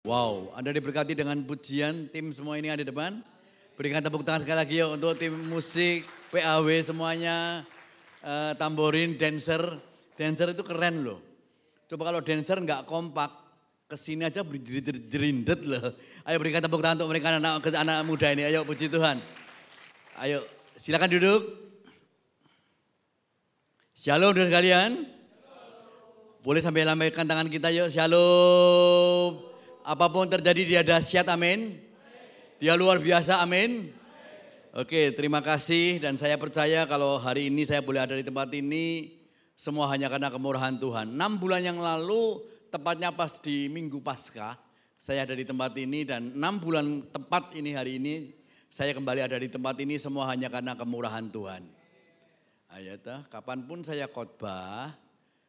Wow, Anda diberkati dengan pujian tim semua ini ada di depan. Berikan tepuk tangan sekali lagi yuk untuk tim musik, PAW semuanya, tamborin, dancer. Dancer itu keren loh. Coba kalau dancer nggak kompak, kesini aja berindet loh. Ayo berikan tepuk tangan untuk mereka anak muda ini, ayo puji Tuhan. Ayo silakan duduk. Shalom dengan kalian. Boleh sampai lambaikan tangan kita yuk, shalom. Apapun terjadi dia dahsyat, amin. Dia luar biasa, amin. Oke, terima kasih dan saya percaya kalau hari ini saya boleh ada di tempat ini semua hanya karena kemurahan Tuhan. 6 bulan yang lalu, tepatnya pas di Minggu Paskah, saya ada di tempat ini dan 6 bulan tepat ini hari ini saya kembali ada di tempat ini semua hanya karena kemurahan Tuhan. Ayatah, kapanpun saya khotbah,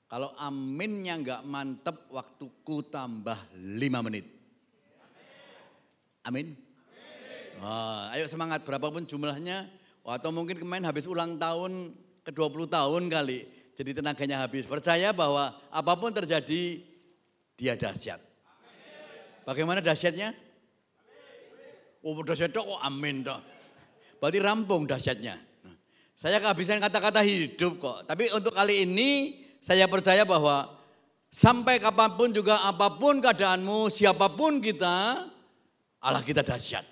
kalau aminnya enggak mantep, waktuku tambah 5 menit. Amin. Ayo semangat, berapapun jumlahnya. Atau mungkin kemarin habis ulang tahun ke 20 tahun kali. Jadi tenaganya habis. Percaya bahwa apapun terjadi, dia dahsyat. Bagaimana dahsyatnya? Oh dahsyat kok amin toh. Berarti rampung dahsyatnya. Saya kehabisan kata-kata hidup kok. Tapi untuk kali ini saya percaya bahwa sampai kapanpun juga apapun keadaanmu, siapapun kita, Allah kita dahsyat.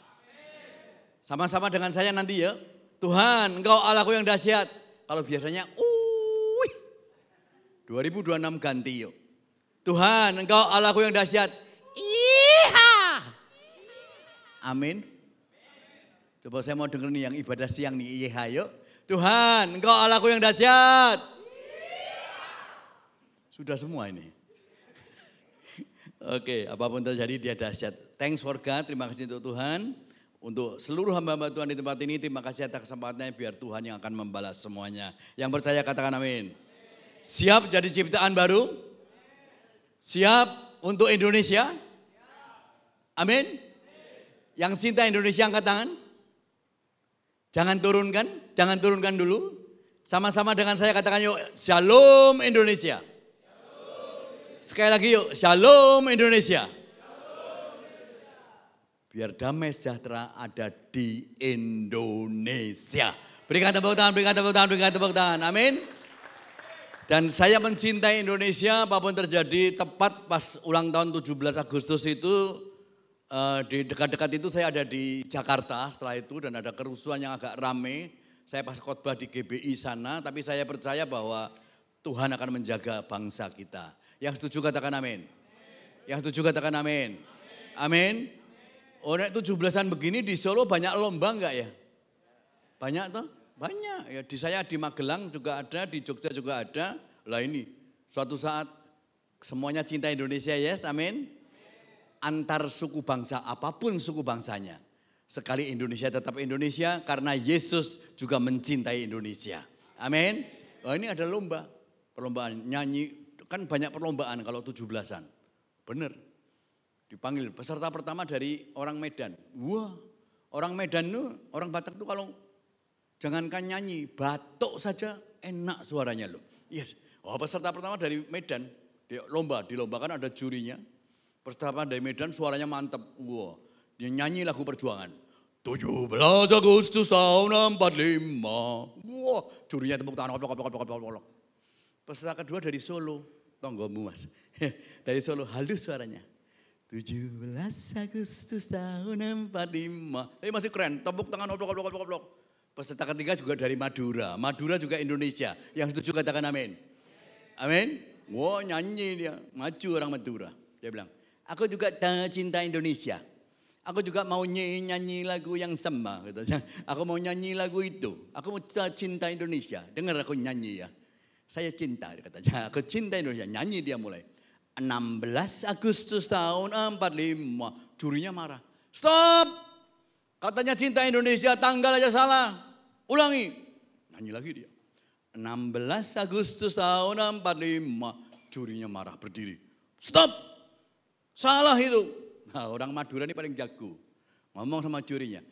Sama-sama dengan saya nanti ya. Tuhan, Engkau Allahku yang dahsyat. Kalau biasanya, 2026 ganti yuk. Tuhan, Engkau Allahku yang dahsyat. Iha. Amin. Coba saya mau denger nih yang ibadah siang nih, iha yuk. Tuhan, Engkau Allahku yang dahsyat. Sudah semua ini. Oke, apapun terjadi dia dahsyat. Thanks for God, terima kasih untuk Tuhan. Untuk seluruh hamba-hamba Tuhan di tempat ini, terima kasih atas kesempatannya biar Tuhan yang akan membalas semuanya. Yang percaya katakan amin. Siap jadi ciptaan baru? Siap untuk Indonesia? Amin. Yang cinta Indonesia angkat tangan. Jangan turunkan dulu. Sama-sama dengan saya katakan yuk, Shalom Indonesia. Sekali lagi yuk, Shalom Indonesia. Biar damai sejahtera ada di Indonesia. Berikan tepuk tangan, berikan tepuk tangan, berikan tepuk tangan. Amin. Dan saya mencintai Indonesia apapun terjadi. Tepat pas ulang tahun 17 Agustus itu, di dekat-dekat itu saya ada di Jakarta setelah itu dan ada kerusuhan yang agak rame. Saya pas khotbah di GBI sana, tapi saya percaya bahwa Tuhan akan menjaga bangsa kita. Yang setuju katakan amin. Yang setuju katakan amin. Amin. Oh, 17-an begini di Solo banyak lomba enggak ya? Banyak toh? Banyak. Ya, di saya di Magelang juga ada, di Jogja juga ada. Lah ini, suatu saat semuanya cinta Indonesia, yes, amin. Antar suku bangsa, apapun suku bangsanya. Sekali Indonesia tetap Indonesia karena Yesus juga mencintai Indonesia. Amin. Oh, ini ada lomba, perlombaan nyanyi. Kan banyak perlombaan kalau 17-an. Bener. Dipanggil peserta pertama dari orang Medan. Wah, orang Medan itu, orang Batak itu kalau jangankan nyanyi, batuk saja enak suaranya loh. Yes. Oh, peserta pertama dari Medan, dia dilombakan ada jurinya. Peserta dari Medan suaranya mantap. Wah, dia nyanyi lagu perjuangan. 17 Agustus tahun 45. Wah, jurinya tepuk tangan. Peserta kedua dari Solo, tonggomu mas. Dari Solo, halus suaranya. 17 Agustus tahun 45. Tapi masih keren, tepuk tangan, oblok. Peserta ketiga juga dari Madura. Madura juga Indonesia. Yang setuju katakan amin. Amin. Wah, nyanyi dia, maju orang Madura. Dia bilang, aku juga cinta Indonesia. Aku juga mau nyanyi lagu yang sama. Aku mau nyanyi lagu itu. Aku mau cinta Indonesia. Dengar aku nyanyi ya. Saya cinta, katanya. Aku cinta Indonesia. Nyanyi dia mulai. 16 Agustus tahun 45. Jurinya marah. Stop. Katanya cinta Indonesia, tanggal aja salah. Ulangi. Nyanyi lagi dia. 16 Agustus tahun 45. Jurinya marah berdiri. Stop. Salah itu. Nah, orang Madura ini paling jago. Ngomong sama jurinya.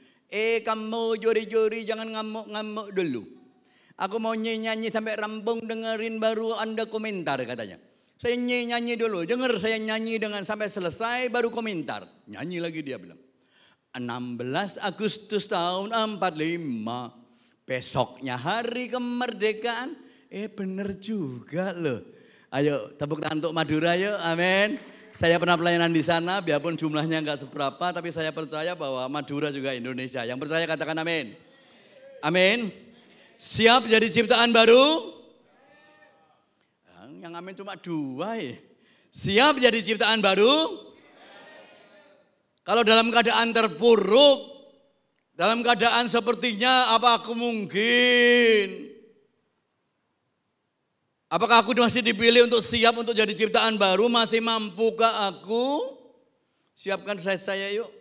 Kamu juri-juri jangan ngamuk-ngamuk dulu. Aku mau nyanyi sampai rampung dengerin baru Anda komentar katanya. Saya nyanyi dulu, dengar saya nyanyi dengan sampai selesai baru komentar. Nyanyi lagi dia bilang. 16 Agustus tahun 45, besoknya hari kemerdekaan. Bener juga loh. Ayo tepuk tangan untuk Madura yuk, amin. Saya pernah pelayanan di sana, biarpun jumlahnya enggak seberapa, tapi saya percaya bahwa Madura juga Indonesia. Yang percaya katakan amin. Amin. Siap jadi ciptaan baru? Yang amin cuma 2 ya. Siap jadi ciptaan baru? Kalau dalam keadaan terpuruk, dalam keadaan sepertinya apa aku mungkin? Apakah aku masih dipilih untuk siap untuk jadi ciptaan baru? Masih mampukah aku? Siapkan slide saya yuk.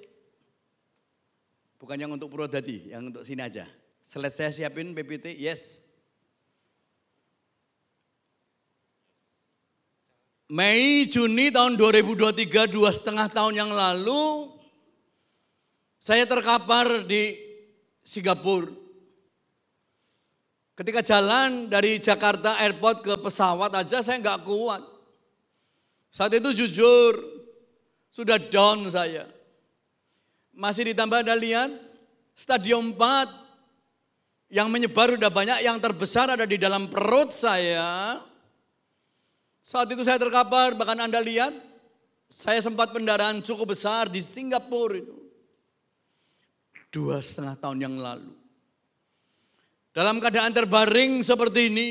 Bukan yang untuk Purwodadi, yang untuk sini aja. Slide saya siapin PPT, yes. Mei, Juni tahun 2023, 2,5 tahun yang lalu, saya terkapar di Singapura. Ketika jalan dari Jakarta Airport ke pesawat aja saya nggak kuat. Saat itu jujur, sudah down saya. Masih ditambah Anda lihat, stadium 4 yang menyebar udah banyak, yang terbesar ada di dalam perut saya. Saat itu saya terkapar, bahkan Anda lihat, saya sempat pendarahan cukup besar di Singapura itu. 2,5 tahun yang lalu. Dalam keadaan terbaring seperti ini,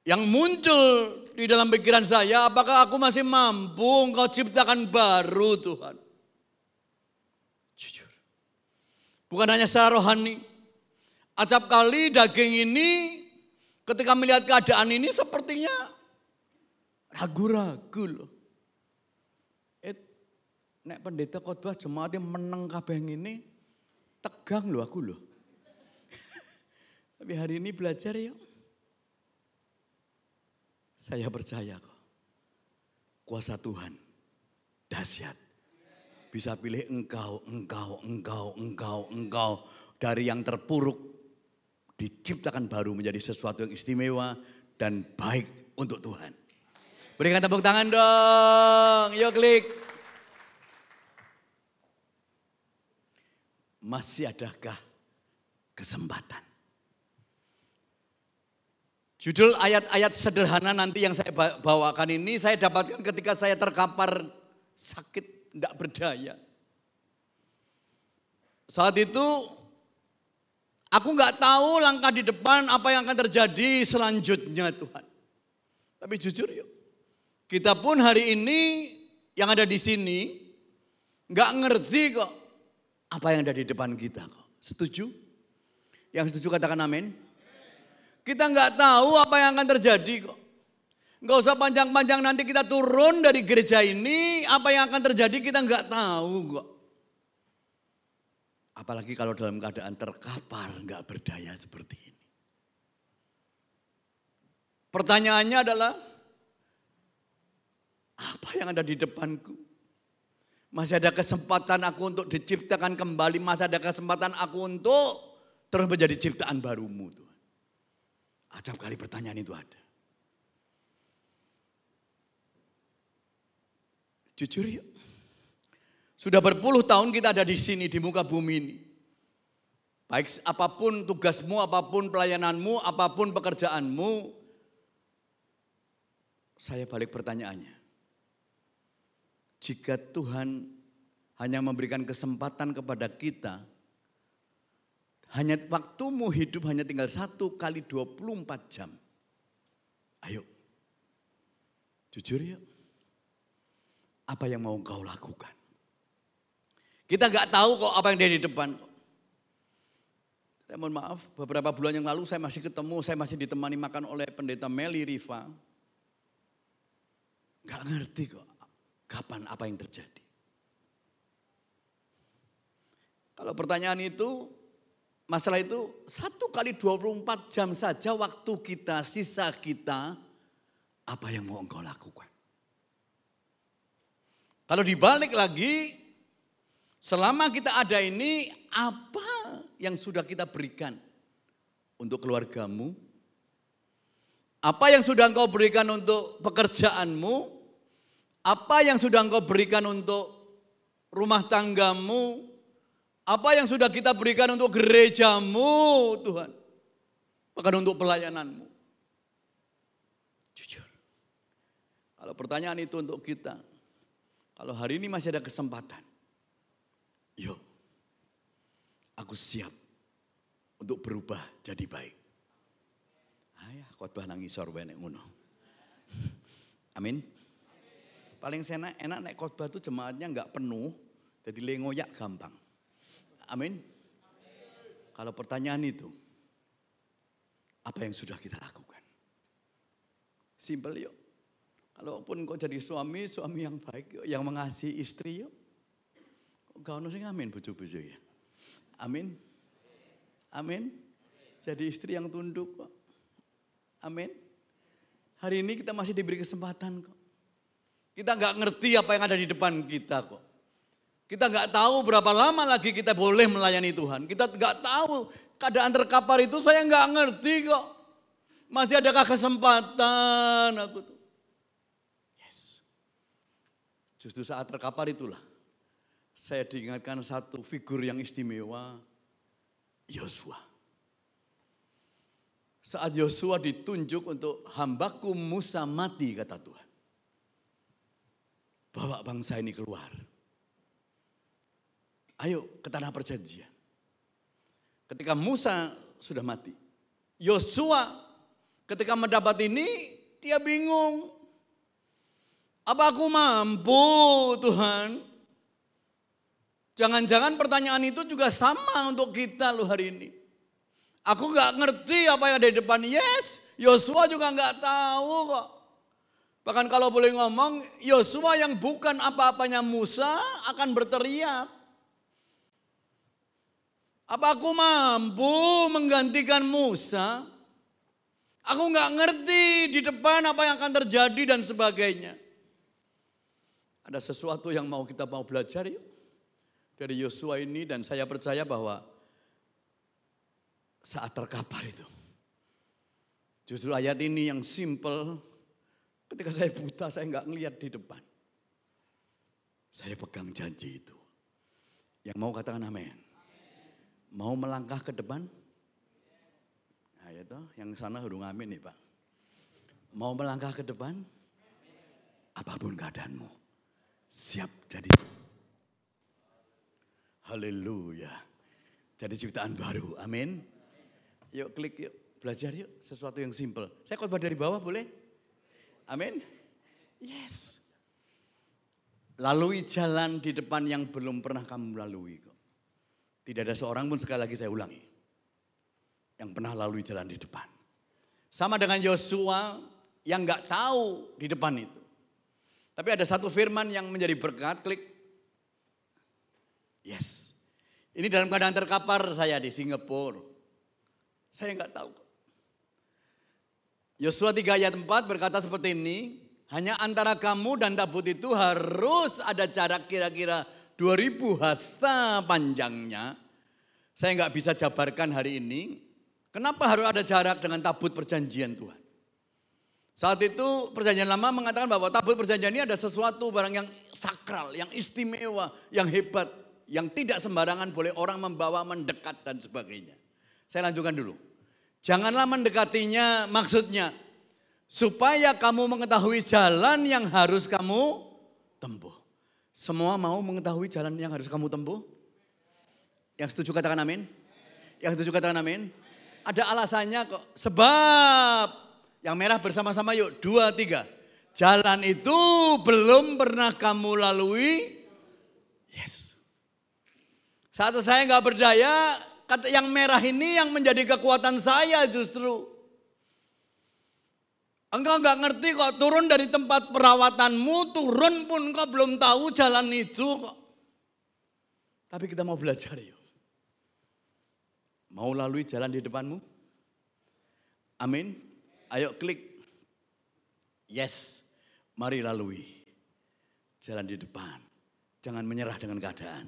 yang muncul di dalam pikiran saya, apakah aku masih mampu Engkau ciptakan baru Tuhan? Jujur. Bukan hanya secara rohani. Acap kali daging ini ketika melihat keadaan ini sepertinya ragu-ragu loh. Nek pendeta khotbah jemaatnya meneng kabeh ini, tegang loh aku loh. Tapi hari ini belajar yuk. Saya percaya kok. Kuasa Tuhan dahsyat. Bisa pilih engkau. Dari yang terpuruk diciptakan baru menjadi sesuatu yang istimewa dan baik untuk Tuhan. Berikan tepuk tangan dong. Yuk klik. Masih adakah kesempatan? Judul ayat-ayat sederhana nanti yang saya bawakan ini saya dapatkan ketika saya terkapar sakit, tidak berdaya. Saat itu aku nggak tahu langkah di depan apa yang akan terjadi selanjutnya Tuhan. Tapi jujur yuk, kita pun hari ini yang ada di sini nggak ngerti kok apa yang ada di depan kita kok. Setuju? Yang setuju katakan amin. Kita nggak tahu apa yang akan terjadi kok. Nggak usah panjang-panjang nanti kita turun dari gereja ini, apa yang akan terjadi kita nggak tahu kok. Apalagi kalau dalam keadaan terkapar, nggak berdaya seperti ini. Pertanyaannya adalah, apa yang ada di depanku? Masih ada kesempatan aku untuk diciptakan kembali, masih ada kesempatan aku untuk terus menjadi ciptaan barumu Tuhan. Acap kali pertanyaan itu ada. Jujur yuk. Sudah berpuluh tahun kita ada di sini, di muka bumi ini. Baik apapun tugasmu, apapun pelayananmu, apapun pekerjaanmu. Saya balik pertanyaannya. Jika Tuhan hanya memberikan kesempatan kepada kita, hanya waktumu hidup hanya tinggal 1 kali 24 jam. Ayo, jujur ya. Apa yang mau kau lakukan? Kita nggak tahu kok apa yang ada di depan. Saya mohon maaf, beberapa bulan yang lalu saya masih ketemu, saya masih ditemani makan oleh pendeta Meli Riva. Nggak ngerti kok kapan apa yang terjadi. Kalau pertanyaan itu, masalah itu 1 kali 24 jam saja waktu kita, sisa kita, apa yang mau engkau lakukan? Kalau dibalik lagi, selama kita ada ini, apa yang sudah kita berikan untuk keluargamu, Apa yang sudah engkau berikan untuk pekerjaanmu, apa yang sudah engkau berikan untuk rumah tanggamu, apa yang sudah kita berikan untuk gerejamu Tuhan, bahkan untuk pelayananmu. Jujur, kalau pertanyaan itu untuk kita, kalau hari ini masih ada kesempatan, yuk, aku siap untuk berubah jadi baik. Ayah, khotbah nangisor benek ngono. Amin. Paling enak nek khotbah itu jemaatnya enggak penuh, jadi lengoyak gampang. Amin. Kalau pertanyaan itu, apa yang sudah kita lakukan? Simpel yuk. Kalaupun kau jadi suami yang baik yuk, yang mengasihi istri yuk. Kau ono sing amin bojo-bojo ya. Amin. Amin. Jadi istri yang tunduk kok. Amin. Hari ini kita masih diberi kesempatan kok. Kita nggak ngerti apa yang ada di depan kita kok. Kita nggak tahu berapa lama lagi kita boleh melayani Tuhan. Kita nggak tahu keadaan terkapar itu, saya nggak ngerti kok. Masih adakah kesempatan aku tuh? Yes. Justru saat terkapar itulah saya diingatkan satu figur yang istimewa, Yosua. Saat Yosua ditunjuk untuk hambaku Musa mati, kata Tuhan. Bawa bangsa ini keluar. Ayo ke tanah perjanjian. Ketika Musa sudah mati, Yosua ketika mendapat ini, dia bingung. Apa aku mampu Tuhan? Jangan-jangan pertanyaan itu juga sama untuk kita loh hari ini. Aku gak ngerti apa yang ada di depan. Yes, Yosua juga gak tahu kok. Bahkan kalau boleh ngomong, Yosua yang bukan apa-apanya Musa akan berteriak. Apa aku mampu menggantikan Musa? Aku gak ngerti di depan apa yang akan terjadi dan sebagainya. Ada sesuatu yang kita mau belajar yuk dari Yosua ini, dan saya percaya bahwa saat terkapar itu, justru ayat ini yang simple. Ketika saya buta, saya nggak ngelihat di depan. Saya pegang janji itu. Yang mau katakan amin. Mau melangkah ke depan? Nah itu, yang sana hurung amin nih Pak. Mau melangkah ke depan? Apapun keadaanmu, siap jadi. Haleluya. Jadi ciptaan baru, amin. Yuk klik yuk, belajar yuk sesuatu yang simple. Saya khotbah dari bawah boleh? Amin. Yes. Lalui jalan di depan yang belum pernah kamu lalui kok. Tidak ada seorang pun, sekali lagi saya ulangi, yang pernah lalui jalan di depan. Sama dengan Yosua yang gak tahu di depan itu. Tapi ada satu firman yang menjadi berkat, klik. Yes. Ini dalam keadaan terkapar saya di Singapura. Saya nggak tahu. Yosua 3 ayat 4 berkata seperti ini. Hanya antara kamu dan tabut itu harus ada jarak kira-kira 2000 hasta panjangnya. Saya nggak bisa jabarkan hari ini. Kenapa harus ada jarak dengan tabut perjanjian Tuhan? Saat itu perjanjian lama mengatakan bahwa tabut perjanjian ini ada sesuatu barang yang sakral, yang istimewa, yang hebat, yang tidak sembarangan boleh orang membawa, mendekat dan sebagainya. Saya lanjutkan dulu. Janganlah mendekatinya, maksudnya supaya kamu mengetahui jalan yang harus kamu tempuh. Semua mau mengetahui jalan yang harus kamu tempuh? Yang setuju katakan amin. Yang setuju katakan amin. Ada alasannya kok. Sebab yang merah bersama-sama yuk. 2, 3. Jalan itu belum pernah kamu lalui. Yes. Saat saya nggak berdaya, kata yang merah ini yang menjadi kekuatan saya justru. Engkau nggak ngerti kok, turun dari tempat perawatanmu, turun pun kau belum tahu jalan itu kok. Tapi kita mau belajar yuk. Mau lalui jalan di depanmu? Amin. Ayo klik. Yes. Mari lalui jalan di depan. Jangan menyerah dengan keadaan.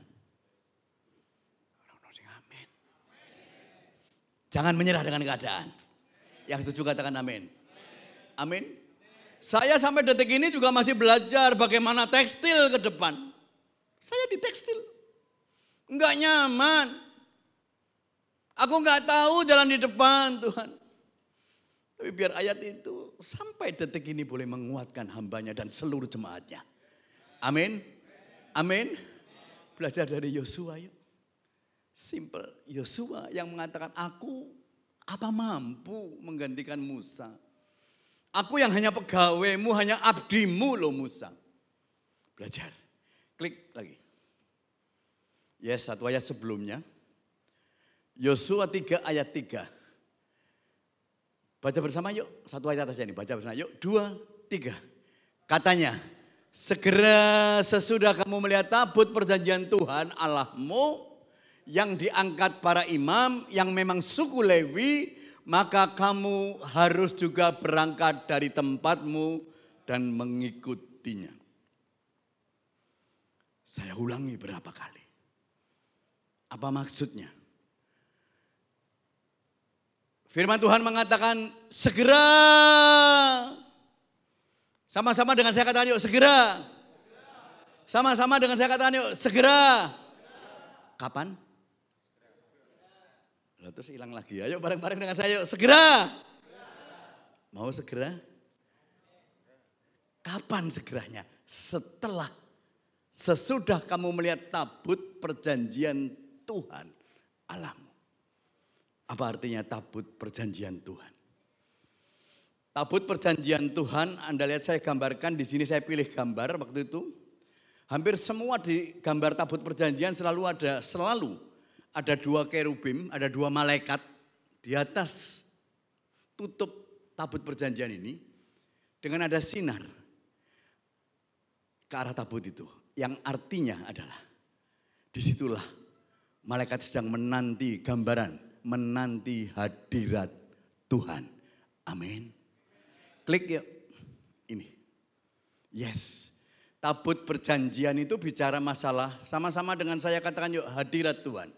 Amin. Jangan menyerah dengan keadaan. Yang setuju katakan amin. Amin. Saya sampai detik ini juga masih belajar bagaimana tekstil ke depan. Saya di tekstil. Enggak nyaman. Aku enggak tahu jalan di depan Tuhan. Tapi biar ayat itu sampai detik ini boleh menguatkan hambanya dan seluruh jemaatnya. Amin. Amin. Belajar dari Yosua yuk. Simple. Yosua yang mengatakan aku apa mampu menggantikan Musa. Aku yang hanya pegawaimu, hanya abdimu loh Musa. Belajar. Klik lagi. Yes, satu ayat sebelumnya. Yosua 3 ayat 3. Baca bersama yuk. Satu ayat atas ini. Baca bersama yuk. 2, 3. Katanya, segera sesudah kamu melihat tabut perjanjian Tuhan Allahmu yang diangkat para imam yang memang suku Lewi, maka kamu harus juga berangkat dari tempatmu dan mengikutinya. Saya ulangi berapa kali. Apa maksudnya? Firman Tuhan mengatakan segera. Sama-sama dengan saya katakan yuk segera. Sama-sama dengan saya katakan yuk segera. Kapan? Terus hilang lagi. Ayo bareng-bareng dengan saya yuk segera. Mau segera? Kapan segeranya? Sesudah kamu melihat tabut perjanjian Tuhan Allahmu. Apa artinya tabut perjanjian Tuhan? Tabut perjanjian Tuhan, Anda lihat saya gambarkan di sini, saya pilih gambar waktu itu. Hampir semua di gambar tabut perjanjian selalu ada 2 kerubim, ada 2 malaikat di atas tutup tabut perjanjian ini dengan ada sinar ke arah tabut itu. Yang artinya adalah disitulah malaikat sedang menanti gambaran, menanti hadirat Tuhan. Amin. Klik yuk. Ini. Yes. Tabut perjanjian itu bicara masalah, sama-sama dengan saya katakan yuk hadirat Tuhan.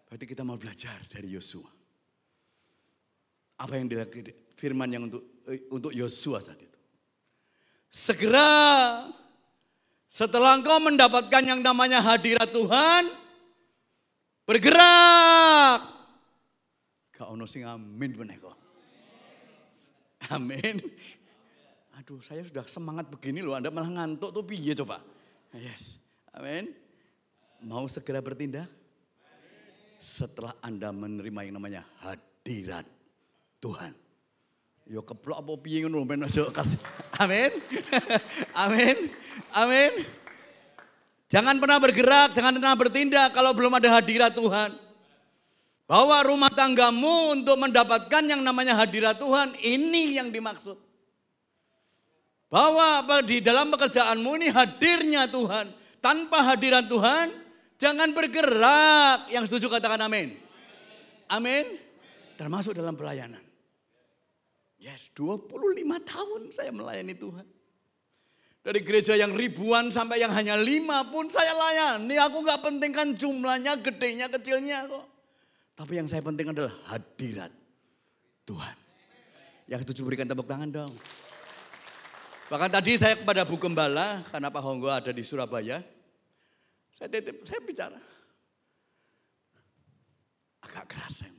Berarti kita mau belajar dari Yosua. Apa yang dilakukan firman yang untuk Yosua saat itu. Segera setelah engkau mendapatkan yang namanya hadirat Tuhan, bergerak. Gak ono sing amin meneko. Amin. Aduh, saya sudah semangat begini loh, Anda malah ngantuk tuh piye coba. Yes. Amin. Mau segera bertindak? Setelah Anda menerima yang namanya hadirat Tuhan. Yo keplok apa piye ngono men aja kasih. Amin. Amin. Amin. Jangan pernah bergerak, jangan pernah bertindak kalau belum ada hadirat Tuhan. Bawa rumah tanggamu untuk mendapatkan yang namanya hadirat Tuhan, ini yang dimaksud. Bahwa di dalam pekerjaanmu ini hadirnya Tuhan. Tanpa hadirat Tuhan, jangan bergerak. Yang setuju katakan amin. Amin. Termasuk dalam pelayanan. Yes, 25 tahun saya melayani Tuhan. Dari gereja yang ribuan sampai yang hanya 5 pun saya layani. Aku gak pentingkan jumlahnya, gedenya, kecilnya kok. Tapi yang saya penting adalah hadirat Tuhan. Yang setuju berikan tepuk tangan dong. Bahkan tadi saya kepada Bu Gembala, karena Pak Honggo ada di Surabaya. Saya bicara. Agak keras saya.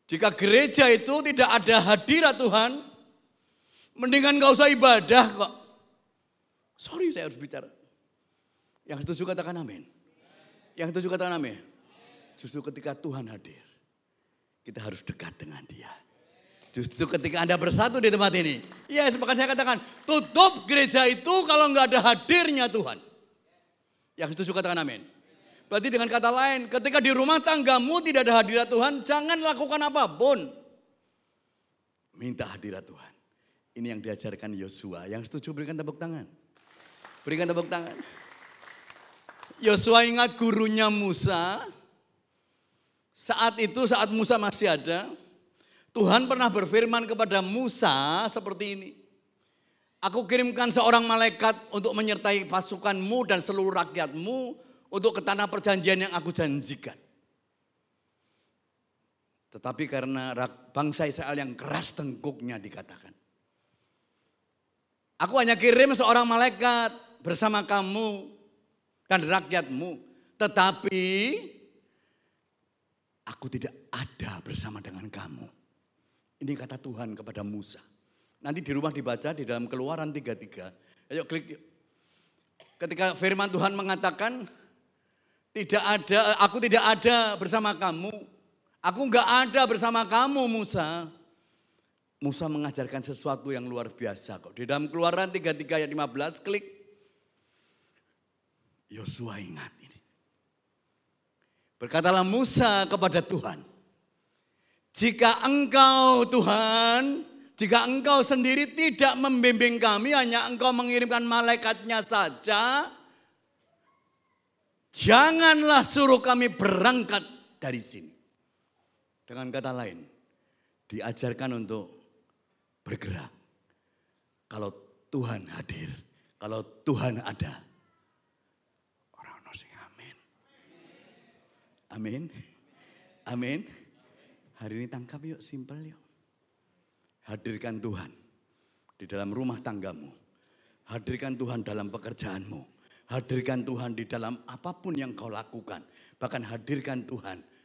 Jika gereja itu tidak ada hadirat Tuhan, mendingan gak usah ibadah kok. Sorry saya harus bicara. Yang setuju katakan amin. Yang setuju katakan amin. Justru ketika Tuhan hadir, kita harus dekat dengan Dia. Justru ketika Anda bersatu di tempat ini. Ya, bahkan saya katakan, tutup gereja itu kalau nggak ada hadirnya Tuhan. Yang setuju katakan amin. Berarti dengan kata lain, ketika di rumah tanggamu tidak ada hadirat Tuhan, jangan lakukan apapun. Minta hadirat Tuhan. Ini yang diajarkan Yosua. Yang setuju berikan tepuk tangan. Berikan tepuk tangan. Yosua ingat gurunya Musa. Saat itu, saat Musa masih ada, Tuhan pernah berfirman kepada Musa seperti ini. Aku kirimkan seorang malaikat untuk menyertai pasukanmu dan seluruh rakyatmu untuk ke tanah perjanjian yang aku janjikan. Tetapi karena bangsa Israel yang keras tengkuknya dikatakan. Aku hanya kirim seorang malaikat bersama kamu dan rakyatmu. Tetapi aku tidak ada bersama dengan kamu. Ini kata Tuhan kepada Musa. Nanti di rumah dibaca di dalam Keluaran 33. Ayo klik yuk. Ketika firman Tuhan mengatakan, aku tidak ada bersama kamu. Aku enggak ada bersama kamu Musa. Musa mengajarkan sesuatu yang luar biasa kok. Di dalam Keluaran 33 ayat 15 klik. Yosua ingat ini. Berkatalah Musa kepada Tuhan. Jika engkau Tuhan, jika engkau sendiri tidak membimbing kami, hanya engkau mengirimkan malaikatnya saja, janganlah suruh kami berangkat dari sini. Dengan kata lain, diajarkan untuk bergerak. Kalau Tuhan hadir, kalau Tuhan ada. Orang sing amin. Amin. Amin. Hari ini tangkap yuk, simpel yuk. Hadirkan Tuhan di dalam rumah tanggamu. Hadirkan Tuhan dalam pekerjaanmu. Hadirkan Tuhan di dalam apapun yang kau lakukan. Bahkan hadirkan Tuhan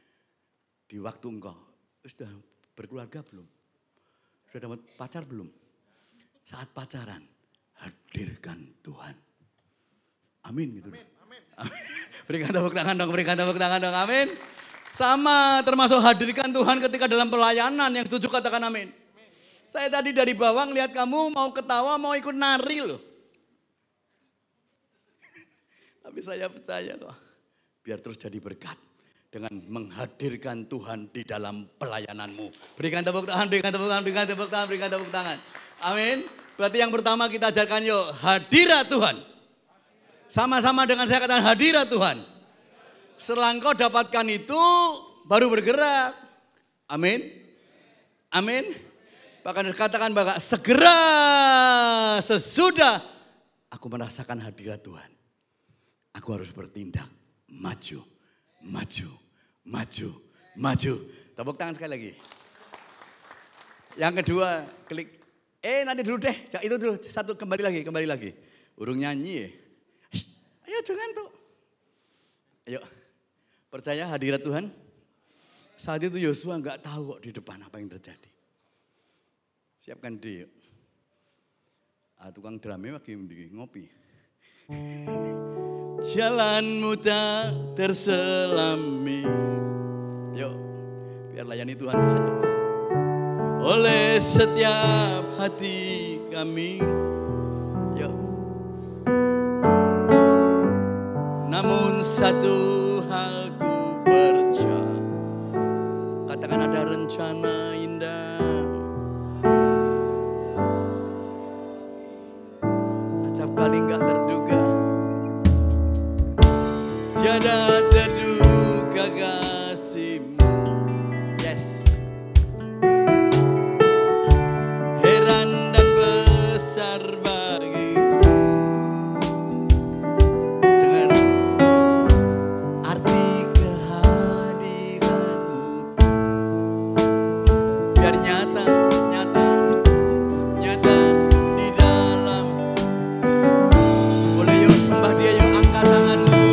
di waktu engkau sudah berkeluarga belum? Sudah dapat pacar belum? Saat pacaran, hadirkan Tuhan. Amin gitu. Amin. Amin. Berikan tepuk tangan dong, berikan tepuk tangan dong. Amin. Sama termasuk hadirkan Tuhan ketika dalam pelayanan. Yang setuju katakan amin. Saya tadi dari bawah lihat kamu mau ketawa, mau ikut nari loh. Tapi saya percaya kok. Biar terus jadi berkat. Dengan menghadirkan Tuhan di dalam pelayananmu. Berikan tepuk tangan, berikan tepuk tangan, berikan tepuk tangan, berikan tepuk tangan. Amin. Berarti yang pertama kita ajarkan yuk, hadirat Tuhan. Sama-sama dengan saya katakan hadirat Tuhan. Setelah engkau dapatkan itu, baru bergerak. Amin. Amin. Bahkan katakan bahwa segera sesudah aku merasakan hadirat Tuhan. Aku harus bertindak, maju, maju, maju, maju. Tepuk tangan sekali lagi. Yang kedua, klik. Nanti dulu deh, itu dulu. Satu, kembali lagi. Urung nyanyi ya. Ayo jangan tuh. Ayo, percaya hadirat Tuhan. Saat itu Yosua enggak tahu kok di depan apa yang terjadi. Siapkan dia. Tukang drama lagi ngopi. Jalanmu tak terselami. Yuk, biar layani Tuhan saja. Oleh setiap hati kami. Yuk. Namun satu hal ku percaya. Katakan ada rencana indah. Acap kali enggak terduga. Tiada terduga kasih-Mu. Yes. Heran dan besar bagiku. Dengar arti kehadiran-Mu. Biar nyata di dalam. Boleh yuk sembah Dia, yuk angkat tanganmu.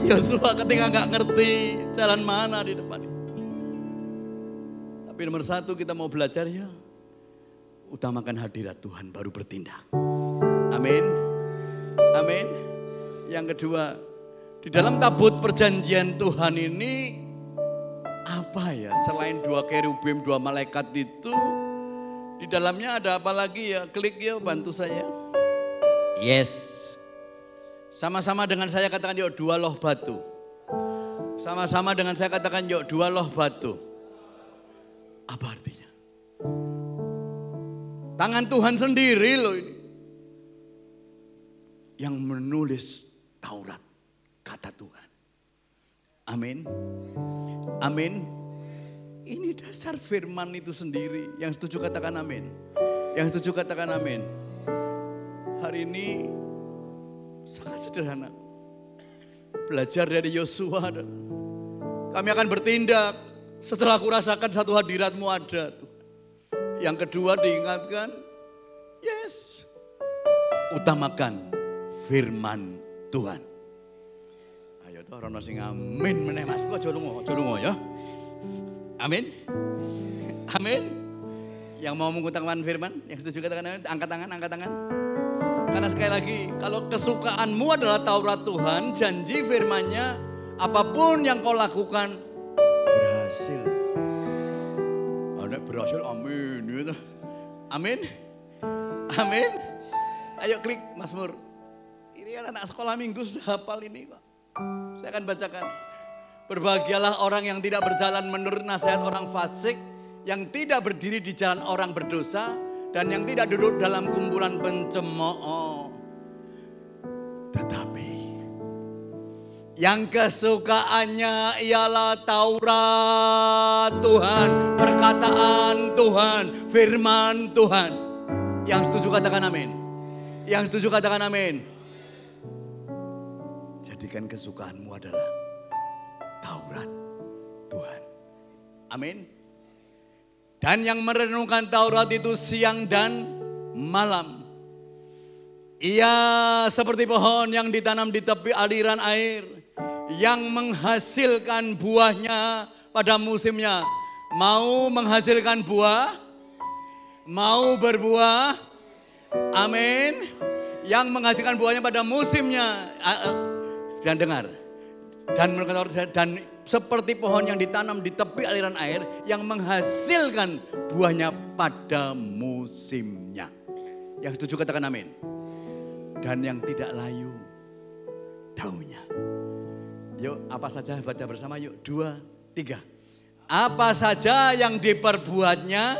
Yosua ketika nggak ngerti jalan mana di depan. Tapi nomor satu kita mau belajar ya, utamakan hadirat Tuhan baru bertindak. Amin. Amin. Yang kedua, di dalam tabut perjanjian Tuhan ini apa ya? Selain dua kerubim, dua malaikat itu, di dalamnya ada apa lagi ya? Klik ya, bantu saya. Yes. Sama-sama dengan saya katakan yuk, dua loh batu. Sama-sama dengan saya katakan yuk, 2 loh batu. Apa artinya? Tangan Tuhan sendiri loh ini. Yang menulis Taurat, kata Tuhan. Amin. Amin. Ini dasar firman itu sendiri. Yang setuju katakan amin. Yang setuju katakan amin. Hari ini sangat sederhana. Belajar dari Yosua. Kami akan bertindak setelah aku rasakan satu hadirat-Mu ada. Yang kedua diingatkan, yes, utamakan firman Tuhan. Ayo toh orang sing amin meneh Mas. Kok aja lunga ya. Amin. Amin. Yang mau mengutamakan firman, yang setuju katakan amin, angkat tangan. Karena sekali lagi, kalau kesukaanmu adalah Taurat Tuhan, janji firman-Nya, apapun yang kau lakukan berhasil. Ada berhasil, amin. Gitu. Amin. Amin. Ayo klik Mazmur. Ini anak sekolah minggu sudah hafal ini kok. Saya akan bacakan. Berbahagialah orang yang tidak berjalan menurut nasihat orang fasik, yang tidak berdiri di jalan orang berdosa, dan yang tidak duduk dalam kumpulan pencemooh. Tetapi yang kesukaannya ialah Taurat Tuhan, perkataan Tuhan, firman Tuhan. Yang setuju katakan amin. Yang setuju katakan amin. Jadikan kesukaanmu adalah Taurat Tuhan. Amin. Dan yang merenungkan Taurat itu siang dan malam. Ia seperti pohon yang ditanam di tepi aliran air, yang menghasilkan buahnya pada musimnya. Mau menghasilkan buah? Mau berbuah? Amin. Yang menghasilkan buahnya pada musimnya. Dan dengar. Dan seperti pohon yang ditanam di tepi aliran air, yang menghasilkan buahnya pada musimnya. Yang setuju katakan amin. Dan yang tidak layu daunnya. Yuk, apa saja baca bersama yuk. 2, 3. Apa saja yang diperbuatnya?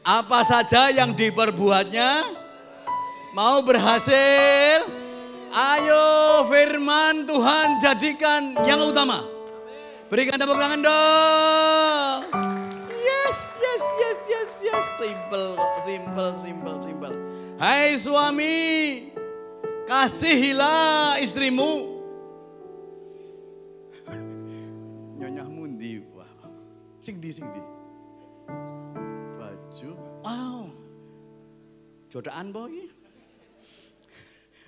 Apa saja yang diperbuatnya? Mau berhasil? Ayo firman Tuhan jadikan yang utama. Berikan tepuk tangan dong. Yes. Simple. Hai suami, kasihilah istrimu. Nyonya mundi, wah. Sing di. Baju, wow. Jodaan boy.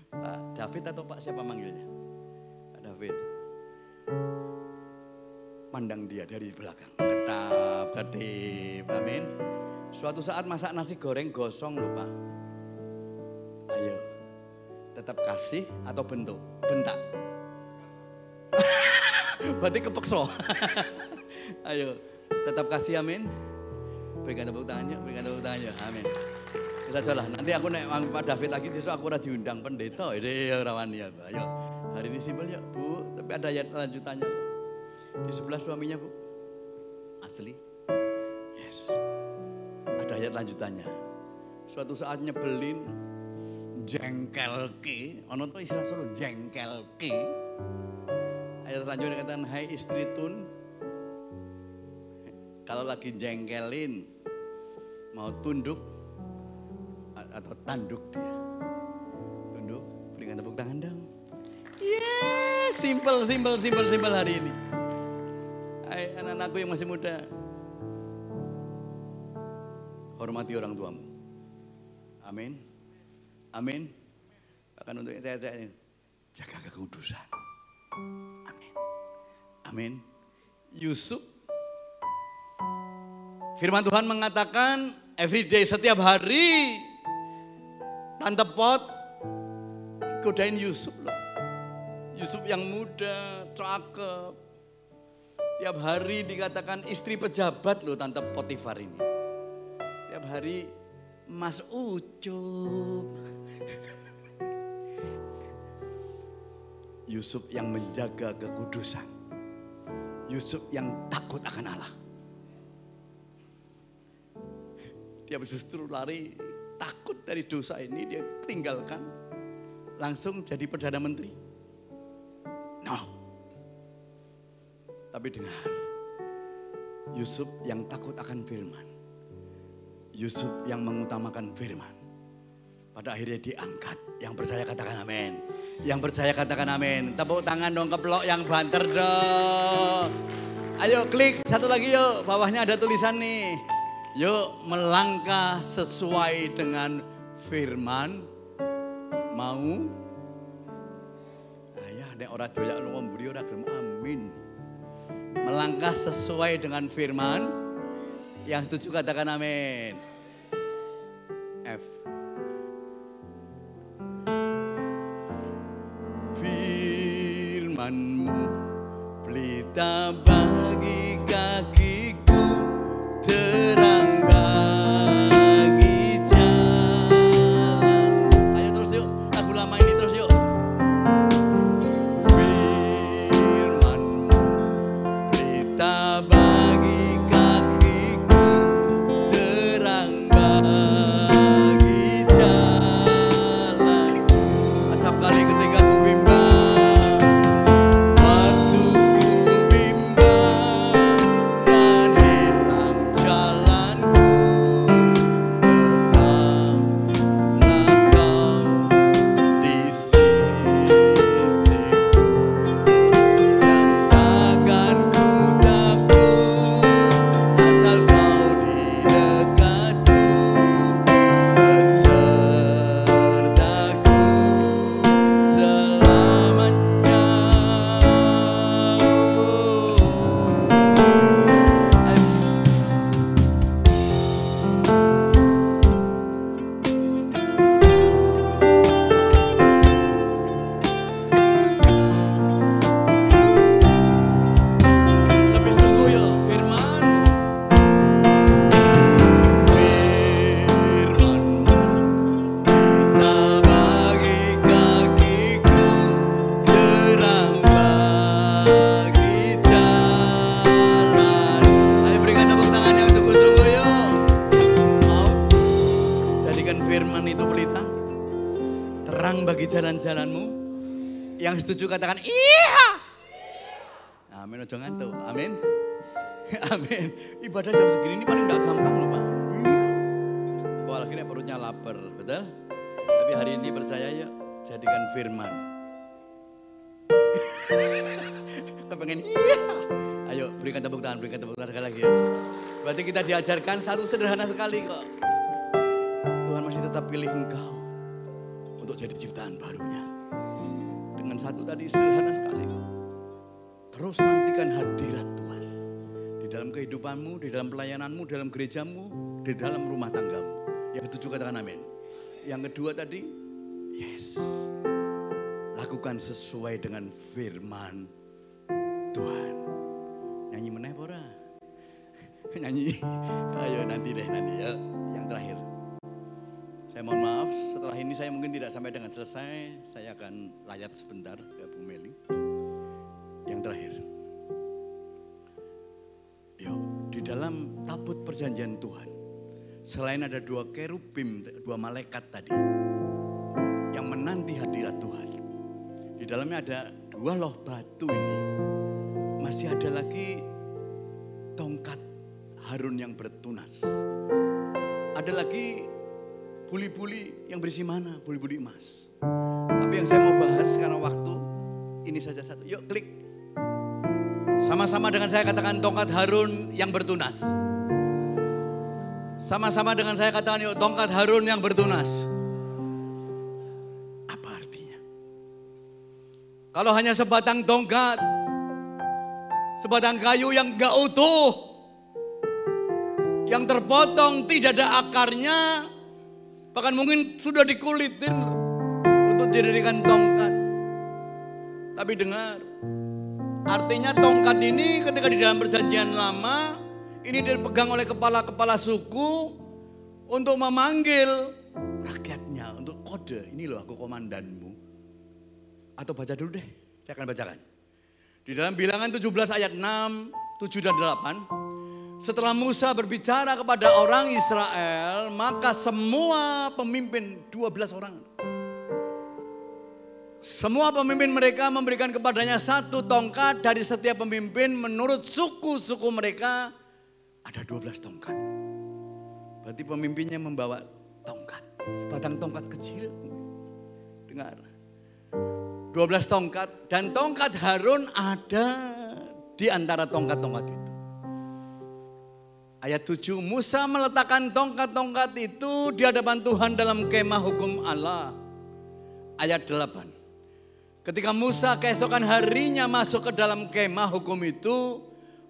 Pak David atau Pak siapa manggilnya? Pak David. Pandang dia dari belakang. Kedap. Amin. Suatu saat masak nasi goreng gosong loh Pak. Ayo. Tetap kasih atau bentuk? Bentak. Berarti kepekso. Ayo. Tetap kasih amin. Berikan tepuk tangannya. Amin. Bisa lah. Nanti aku naik Pak David lagi, besok aku udah diundang pendeta. Ini rawan ya. Ayo. Hari ini simpel ya Bu. Tapi ada ayat lanjutannya. Di sebelah suaminya Bu. Asli. Yes. Ada ayat lanjutannya. Suatu saat nyebelin, jengkelke. Ono tuh istilah Solo, jengkelke. Ayat selanjutnya dikatakan, hai istri Tun. Kalau lagi jengkelin, mau tunduk atau tanduk dia. Tunduk, berikan tepuk tangan dong. Yes, simple hari ini. Hai anak-anakku yang masih muda. Hormati orang tuamu. Amin. Amin. Bahkan untuk saya jaga kekudusan. Amin. Amin. Yusuf. Firman Tuhan mengatakan everyday, setiap hari Tante Pot godain Yusuf loh. Yusuf yang muda, cakep. Tiap hari dikatakan istri pejabat loh Tante Potifar ini. Tiap hari Mas Ucup. Yusuf yang menjaga kekudusan. Yusuf yang takut akan Allah. Dia justru lari, takut dari dosa ini, dia tinggalkan. Langsung jadi Perdana Menteri. No. Tapi dengar, Yusuf yang takut akan firman. Yusuf yang mengutamakan firman. Pada akhirnya diangkat. Yang percaya katakan amin. Yang percaya katakan amin. Tepuk tangan dong, keplok yang banter dong. Ayo klik satu lagi yuk. Bawahnya ada tulisan nih. Yuk melangkah sesuai dengan firman. Mau? Ayah nek ora doyak lu mburi ora gelem amin. Melangkah sesuai dengan firman. Yang setuju katakan amin. F. Firman-Mu pelita bagi kakiku, terang bagi jalan. Ayo terus yuk, lagu lama ini terus yuk. Firman-Mu pelita bagi kakiku, terang bagi jalan. Acap kali ketika ku bimbang, waktu ku bimbang dan hilang jalanku, tetaplah Kau di sisiku, dan takkan ku takut asal Kau di dekatku, besertaku selamanya. Lebih sungguh yuk, firman-Mu. Firman-Mu pelita bagi kakiku, terang bagi jalan. Ayo berikan tepuk tangan yang sungguh-sungguh yuk. Mau jadikan firman itu pelita, terang bagi jalan-jalanmu. Yang setuju katakan iya. Amin, ojo ngantuk. Amin. Amin. Ibadah jam segini ini paling gak gampang loh Pak. Apalagi nek perutnya lapar, betul? Tapi hari ini percaya ya, jadikan firman. Kepengen iya. Ayo berikan tepuk tangan sekali lagi ya. Berarti kita diajarkan satu sederhana sekali kok. Tuhan masih tetap pilih engkau untuk jadi ciptaan barunya. Dengan satu tadi sederhana sekali. Terus nantikan hadirat Tuhan. Di dalam kehidupanmu, di dalam pelayananmu, dalam gerejamu, di dalam rumah tanggamu. Yang setuju katakan amin. Yang kedua tadi, yes. Lakukan sesuai dengan firman Tuhan. Nyanyi meneh ora? Nyanyi. Ayo nanti deh ya. Yang terakhir. Saya mohon maaf, setelah ini saya mungkin tidak sampai dengan selesai. Saya akan layat sebentar ke Bu Meli. Yang terakhir. Yuk, di dalam tabut perjanjian Tuhan. Selain ada dua kerubim, dua malaikat tadi. Yang menanti hadirat Tuhan. Di dalamnya ada dua loh batu ini. Masih ada lagi tongkat Harun yang bertunas. Ada lagi buli-buli yang berisi mana? Buli-buli emas. Tapi yang saya mau bahas karena waktu, ini saja satu. Yuk klik. Sama-sama dengan saya katakan tongkat Harun yang bertunas. Sama-sama dengan saya katakan yuk tongkat Harun yang bertunas. Apa artinya? Kalau hanya sebatang tongkat, sebatang kayu yang gak utuh, yang terpotong, tidak ada akarnya, bahkan mungkin sudah dikulitin untuk dijadikan tongkat. Tapi dengar, artinya tongkat ini ketika di dalam perjanjian lama, ini dipegang oleh kepala-kepala suku untuk memanggil rakyatnya, untuk kode, ini loh aku komandanmu. Atau baca dulu deh, saya akan bacakan. Di dalam Bilangan 17 ayat 6, 7 dan 8. Setelah Musa berbicara kepada orang Israel, maka semua pemimpin 12 orang. Semua pemimpin mereka memberikan kepadanya satu tongkat dari setiap pemimpin menurut suku-suku mereka ada 12 tongkat. Berarti pemimpinnya membawa tongkat, sebatang tongkat kecil. Dengar. 12 tongkat dan tongkat Harun ada di antara tongkat-tongkat itu. Ayat 7, Musa meletakkan tongkat-tongkat itu di hadapan Tuhan dalam kemah hukum Allah. Ayat 8, ketika Musa keesokan harinya masuk ke dalam kemah hukum itu,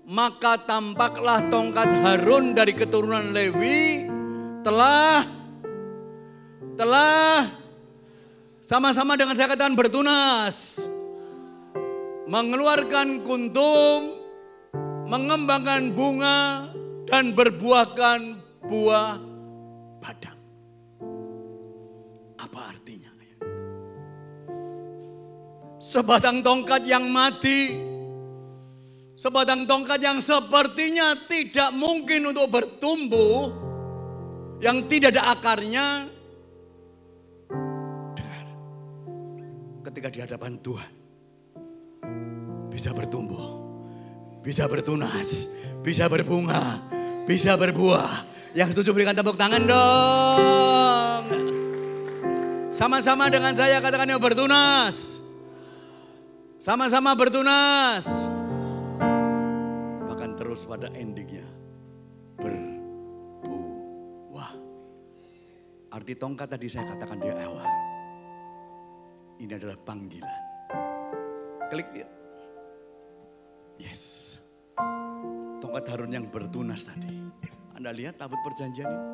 maka tampaklah tongkat Harun dari keturunan Lewi telah sama-sama dengan saya katakan bertunas, mengeluarkan kuntum, mengembangkan bunga, dan berbuahkan buah badang. Apa artinya? Sebatang tongkat yang mati, sebatang tongkat yang sepertinya tidak mungkin untuk bertumbuh, yang tidak ada akarnya. Dengar, ketika di hadapan Tuhan bisa bertumbuh, bisa bertunas, bisa berbunga, bisa berbuah. Yang setuju berikan tepuk tangan dong. Sama-sama dengan saya katakan yuk bertunas. Sama-sama bertunas. Bahkan terus pada endingnya berbuah. Arti tongkat tadi saya katakan di awal. Ini adalah panggilan. Klik ya. Yes. Tongkat Harun yang bertunas tadi. Anda lihat tabut perjanjian ini.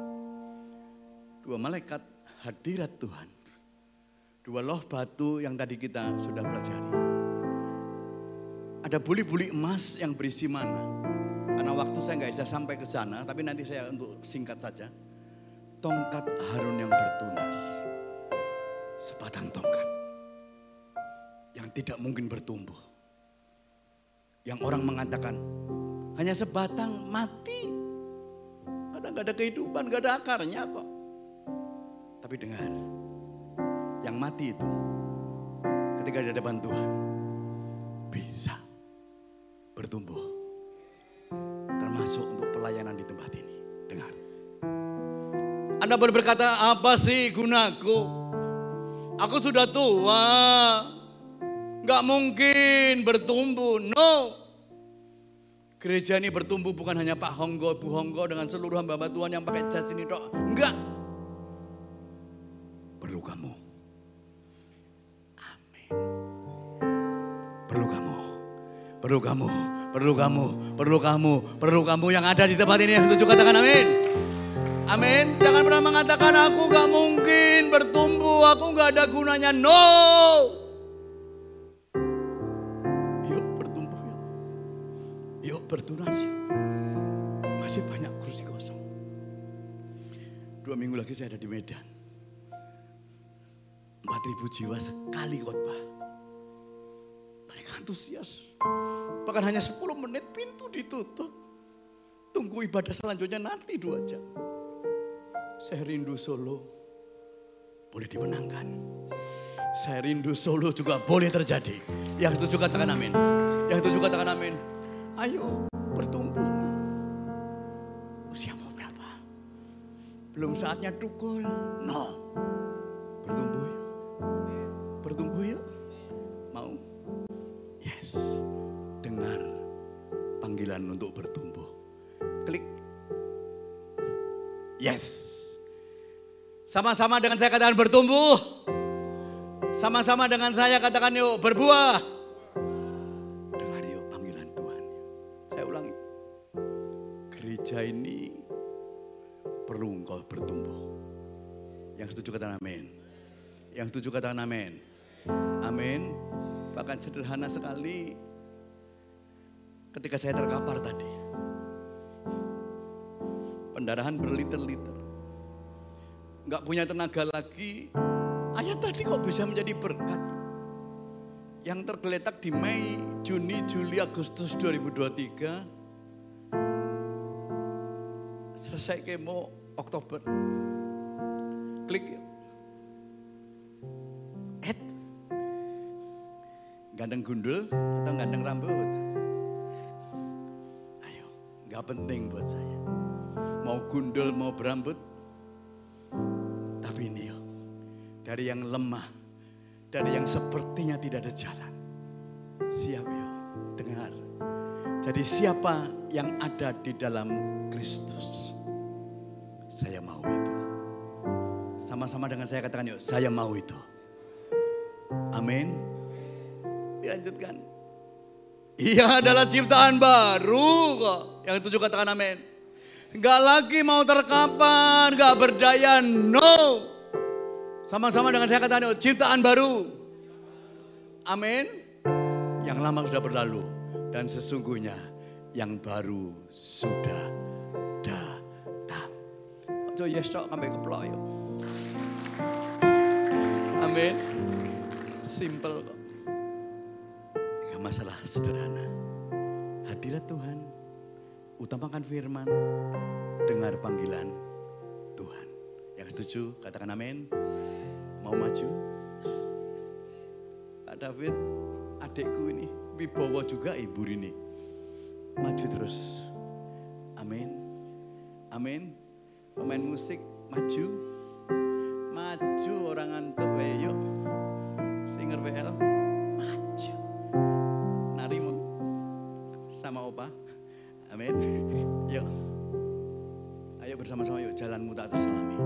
Dua malaikat hadirat Tuhan. Dua loh batu yang tadi kita sudah pelajari. Ada buli-buli emas yang berisi mana. Karena waktu saya nggak bisa sampai ke sana, tapi nanti saya untuk singkat saja. Tongkat Harun yang bertunas. Sebatang tongkat. Yang tidak mungkin bertumbuh. Yang orang mengatakan hanya sebatang mati. Kadang gak ada kehidupan, gak ada akarnya kok. Tapi dengar, yang mati itu ketika di hadapan Tuhan bisa bertumbuh. Termasuk untuk pelayanan di tempat ini. Dengar. Anda boleh berkata, apa sih gunaku? Aku sudah tua. Gak mungkin bertumbuh. No. Gereja ini bertumbuh bukan hanya Pak Honggo, Bu Honggo dengan seluruh hamba Tuhan yang pakai jas ini dok. Enggak. Perlu kamu. Amin. Perlu kamu. Perlu kamu. Perlu kamu. Perlu kamu. Perlu kamu yang ada di tempat ini yang setuju katakan amin. Amin. Jangan pernah mengatakan aku gak mungkin bertumbuh. Aku gak ada gunanya. No. Bertunas. Masih banyak kursi kosong. 2 minggu lagi saya ada di Medan. 4.000 jiwa sekali khotbah. Mereka antusias. Bahkan hanya 10 menit pintu ditutup. Tunggu ibadah selanjutnya nanti 2 jam. Saya rindu Solo. Boleh dimenangkan. Saya rindu Solo juga boleh terjadi. Yang setuju katakan amin. Yang setuju katakan amin. Ayo bertumbuh. Usiamu berapa? Belum saatnya tukul. No. Bertumbuh yuk. Bertumbuh yuk. Mau? Yes. Dengar panggilan untuk bertumbuh. Klik. Yes. Sama-sama dengan saya katakan bertumbuh. Sama-sama dengan saya katakan yuk berbuah. Gereja ini perlu engkau bertumbuh. Yang setuju katakan amin. Yang setuju katakan amin. Amin. Bahkan sederhana sekali ketika saya terkapar tadi. Pendarahan berliter-liter. Enggak punya tenaga lagi. Ayat tadi kok bisa menjadi berkat. yang tergeletak di Mei, Juni, Juli, Agustus 2023. Selesai kemo Oktober. Klik. Gandeng gundul atau gandeng rambut? Ayo, gak penting buat saya. Mau gundul, mau berambut. Tapi ini dari yang lemah, dari yang sepertinya tidak ada jalan. Siap ya, dengar. Jadi siapa yang ada di dalam Kristus? Saya mau itu. Sama-sama dengan saya katakan yuk, saya mau itu. Amin. Dilanjutkan. Ia adalah ciptaan baru kok. Yang tujuh katakan amin. Gak lagi mau terkapan, gak berdaya, no. Sama-sama dengan saya katakan yuk, ciptaan baru. Amin. Yang lama sudah berlalu. Dan sesungguhnya yang baru sudah datang. Ojo yes tok sampai keplok yuk. Amin. Simple kok. Gak masalah, sederhana. Hadirat Tuhan, utamakan firman, dengar panggilan Tuhan. Yang setuju katakan amin. Mau maju? Pak David, adikku ini, Wibowo juga ibu ini. Maju terus. Amin. Amin. Pemain musik maju. Maju orang ngantuk yuk. Singer WL maju. Narimu sama opa. Amin. Yuk. Ayo bersama-sama yuk, jalanmu tak terselami.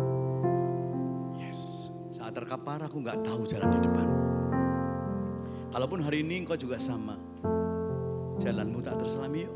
Yes. Saat terkapar aku gak tahu jalan di depan. Kalaupun hari ini engkau juga sama. Jalanmu tak terselami yuk.